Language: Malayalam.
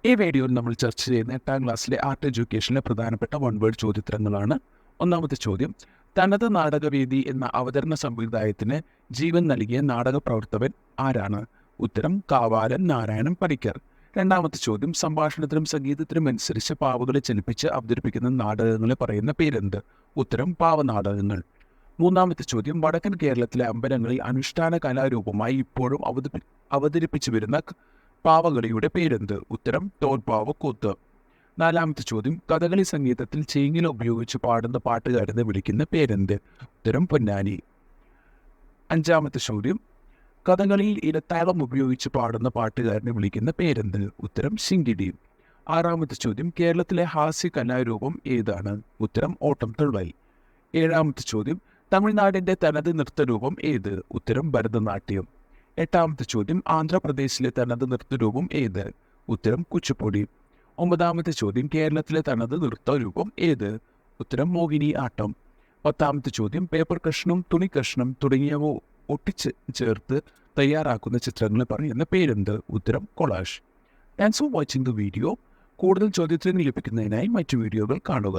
ഈ വീഡിയോയിൽ നമ്മൾ ചർച്ച ചെയ്യുന്ന 8ാം ക്ലാസ്സിലെ ആർട്ട് എഡ്യൂക്കേഷനിലെ പ്രധാനപ്പെട്ട വൺ വേർഡ് ചോദ്യോത്തരങ്ങളാണ്. ഒന്നാമത്തെ ചോദ്യം, തനത് നാടകവേദി എന്ന അവതരണ സമ്പ്രദായത്തിന് ജീവൻ നൽകിയ നാടക പ്രവർത്തകൻ ആരാണ്? ഉത്തരം കാവാലൻ നാരായണൻ പണിക്കർ. രണ്ടാമത്തെ ചോദ്യം, സംഭാഷണത്തിനും സംഗീതത്തിനും അനുസരിച്ച് പാവകളെ ചലിപ്പിച്ച് അവതരിപ്പിക്കുന്ന നാടകങ്ങളെ പറയുന്ന പേരെന്ത്? ഉത്തരം പാവനാടകങ്ങൾ. മൂന്നാമത്തെ ചോദ്യം, വടക്കൻ കേരളത്തിലെ അമ്പലങ്ങളിൽ അനുഷ്ഠാന കലാരൂപമായി ഇപ്പോഴും അവതരിപ്പിച്ചു വരുന്ന പാവകളിയുടെ പേരെന്ത്? ഉത്തരം തോൽപ്പാവക്കൂത്ത്. നാലാമത്തെ ചോദ്യം, കഥകളി സംഗീതത്തിൽ ചേങ്ങില ഉപയോഗിച്ച് പാടുന്ന പാട്ടുകാരനെ വിളിക്കുന്ന പേരെന്ത്? ഉത്തരം പൊന്നാനി. അഞ്ചാമത്തെ ചോദ്യം, കഥകളിയിൽ ഇരത്താളം ഉപയോഗിച്ച് പാടുന്ന പാട്ടുകാരനെ വിളിക്കുന്ന പേരെന്ത്? ഉത്തരം ശിങ്കിടി. ആറാമത്തെ ചോദ്യം, കേരളത്തിലെ ഹാസ്യ കലാരൂപം ഏതാണ്? ഉത്തരം ഓട്ടംതുള്ളൽ. ഏഴാമത്തെ ചോദ്യം, തമിഴ്നാടിൻ്റെ തനത് നൃത്തരൂപം ഏത്? ഉത്തരം ഭരതനാട്യം. എട്ടാമത്തെ ചോദ്യം, ആന്ധ്രാപ്രദേശിലെ തനത് നൃത്തരൂപം ഏത്? ഉത്തരം കുച്ചിപ്പുടി. ഒമ്പതാമത്തെ ചോദ്യം, കേരളത്തിലെ തനത് നൃത്തരൂപം ഏത്? ഉത്തരം മോഹിനി ആട്ടം. പത്താമത്തെ ചോദ്യം, പേപ്പർ കഷ്ണം, തുണി കഷ്ണം തുടങ്ങിയവ ഒട്ടിച്ച് ചേർത്ത് തയ്യാറാക്കുന്ന ചിത്രങ്ങളെ പറയുന്ന പേരെന്ത്? ഉത്തരം collage. Thanks for watching the video. കൂടുതൽ ചോദ്യോത്തരങ്ങൾ ലഭിക്കുന്നതിനായി മറ്റു വീഡിയോകൾ കാണുക.